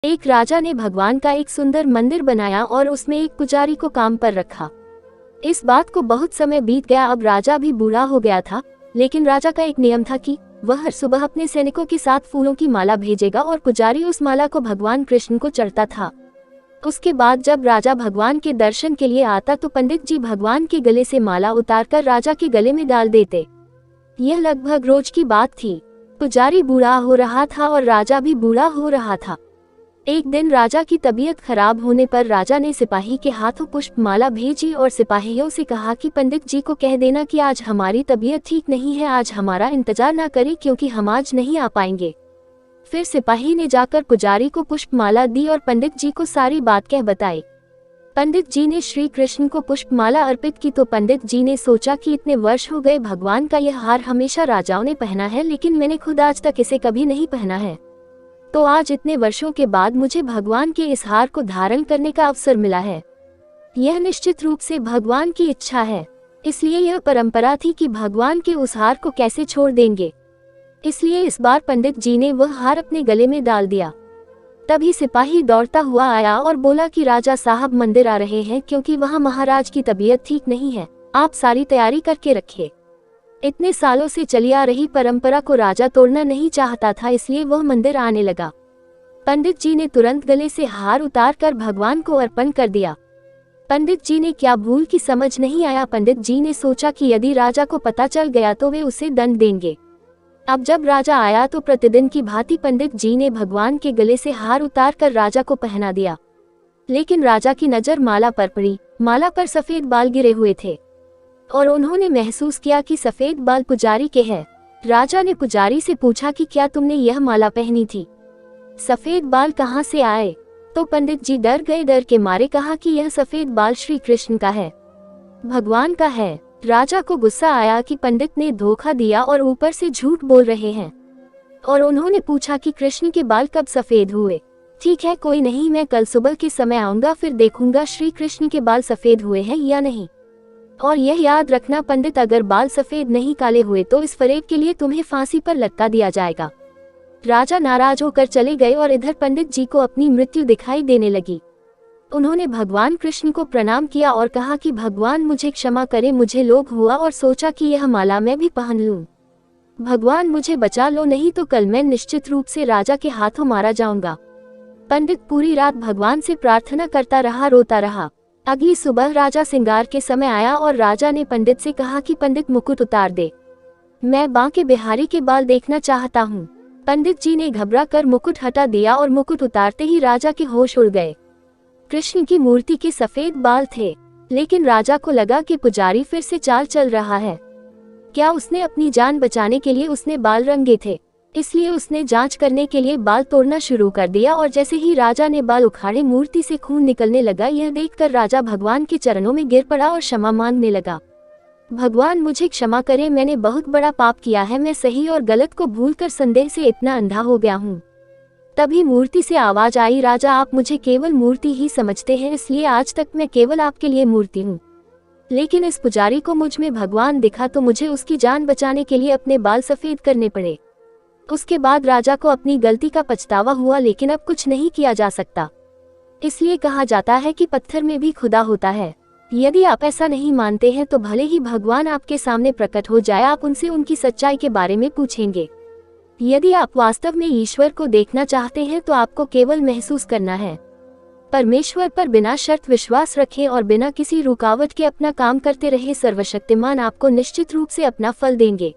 एक राजा ने भगवान का एक सुंदर मंदिर बनाया और उसमें एक पुजारी को काम पर रखा। इस बात को बहुत समय बीत गया। अब राजा भी बूढ़ा हो गया था, लेकिन राजा का एक नियम था कि वह हर सुबह अपने सैनिकों के साथ फूलों की माला भेजेगा और पुजारी उस माला को भगवान कृष्ण को चढ़ता था। उसके बाद जब राजा भगवान के दर्शन के लिए आता तो पंडित जी भगवान के गले से माला उतारकर राजा के गले में डाल देते। यह लगभग रोज की बात थी। पुजारी बूढ़ा हो रहा था और राजा भी बूढ़ा हो रहा था। एक दिन राजा की तबीयत खराब होने पर राजा ने सिपाही के हाथों पुष्प माला भेजी और सिपाहियों से कहा कि पंडित जी को कह देना कि आज हमारी तबीयत ठीक नहीं है, आज हमारा इंतजार ना करें क्योंकि हम आज नहीं आ पाएंगे। फिर सिपाही ने जाकर पुजारी को पुष्प माला दी और पंडित जी को सारी बात कह बताई। पंडित जी ने श्री कृष्ण को पुष्प माला अर्पित की तो पंडित जी ने सोचा कि इतने वर्ष हो गए, भगवान का यह हार हमेशा राजाओं ने पहना है, लेकिन मैंने खुद आज तक इसे कभी नहीं पहना है। तो आज इतने वर्षों के बाद मुझे भगवान के इस हार को धारण करने का अवसर मिला है। यह निश्चित रूप से भगवान की इच्छा है, इसलिए यह परंपरा थी कि भगवान के उस हार को कैसे छोड़ देंगे। इसलिए इस बार पंडित जी ने वह हार अपने गले में डाल दिया। तभी सिपाही दौड़ता हुआ आया और बोला कि राजा साहब मंदिर आ रहे हैं क्योंकि वहाँ महाराज की तबीयत ठीक नहीं है, आप सारी तैयारी करके रखिए। इतने सालों से चली आ रही परंपरा को राजा तोड़ना नहीं चाहता था, इसलिए वह मंदिर आने लगा। पंडित जी ने तुरंत गले से हार उतारकर भगवान को अर्पण कर दिया। पंडित जी ने क्या भूल की समझ नहीं आया। पंडित जी ने सोचा कि यदि राजा को पता चल गया तो वे उसे दंड देंगे। अब जब राजा आया तो प्रतिदिन की भांति पंडित जी ने भगवान के गले से हार उतारकर राजा को पहना दिया, लेकिन राजा की नजर माला पर पड़ी। माला पर सफेद बाल गिरे हुए थे और उन्होंने महसूस किया कि सफेद बाल पुजारी के हैं। राजा ने पुजारी से पूछा कि क्या तुमने यह माला पहनी थी, सफेद बाल कहाँ से आए? तो पंडित जी डर गए, डर के मारे कहा कि यह सफेद बाल श्री कृष्ण का है, भगवान का है। राजा को गुस्सा आया कि पंडित ने धोखा दिया और ऊपर से झूठ बोल रहे हैं, और उन्होंने पूछा कि कृष्ण के बाल कब सफेद हुए। ठीक है, कोई नहीं, मैं कल सुबह के समय आऊंगा, फिर देखूंगा श्री कृष्ण के बाल सफेद हुए हैं या नहीं। और यह याद रखना पंडित, अगर बाल सफेद नहीं काले हुए तो इस फरेब के लिए तुम्हें फांसी पर लटका दिया जाएगा। राजा नाराज होकर चले गए और इधर पंडित जी को अपनी मृत्यु दिखाई देने लगी। उन्होंने भगवान कृष्ण को प्रणाम किया और कहा कि भगवान मुझे क्षमा करें, मुझे लोभ हुआ और सोचा कि यह माला मैं भी पहन लूं। भगवान मुझे बचा लो, नहीं तो कल मैं निश्चित रूप से राजा के हाथों मारा जाऊंगा। पंडित पूरी रात भगवान से प्रार्थना करता रहा, रोता रहा। अगली सुबह राजा श्रृंगार के समय आया और राजा ने पंडित से कहा कि पंडित मुकुट उतार दे, मैं बांके बिहारी के बाल देखना चाहता हूँ। पंडित जी ने घबरा कर मुकुट हटा दिया और मुकुट उतारते ही राजा के होश उड़ गए। कृष्ण की मूर्ति के सफेद बाल थे, लेकिन राजा को लगा कि पुजारी फिर से चाल चल रहा है। क्या उसने अपनी जान बचाने के लिए उसने बाल रंगे थे? इसलिए उसने जांच करने के लिए बाल तोड़ना शुरू कर दिया और जैसे ही राजा ने बाल उखाड़े मूर्ति से खून निकलने लगा। यह देखकर राजा भगवान के चरणों में गिर पड़ा और क्षमा मांगने लगा। भगवान मुझे क्षमा करें, मैंने बहुत बड़ा पाप किया है, मैं सही और गलत को भूलकर संदेह से इतना अंधा हो गया हूँ। तभी मूर्ति से आवाज आई, राजा आप मुझे केवल मूर्ति ही समझते हैं, इसलिए आज तक मैं केवल आपके लिए मूर्ति हूँ। लेकिन इस पुजारी को मुझ में भगवान दिखा तो मुझे उसकी जान बचाने के लिए अपने बाल सफेद करने पड़े। उसके बाद राजा को अपनी गलती का पछतावा हुआ, लेकिन अब कुछ नहीं किया जा सकता। इसलिए कहा जाता है कि पत्थर में भी खुदा होता है। यदि आप ऐसा नहीं मानते हैं तो भले ही भगवान आपके सामने प्रकट हो जाए, आप उनसे उनकी सच्चाई के बारे में पूछेंगे। यदि आप वास्तव में ईश्वर को देखना चाहते हैं तो आपको केवल महसूस करना है। परमेश्वर पर बिना शर्त विश्वास रखें और बिना किसी रुकावट के अपना काम करते रहे। सर्वशक्तिमान आपको निश्चित रूप से अपना फल देंगे।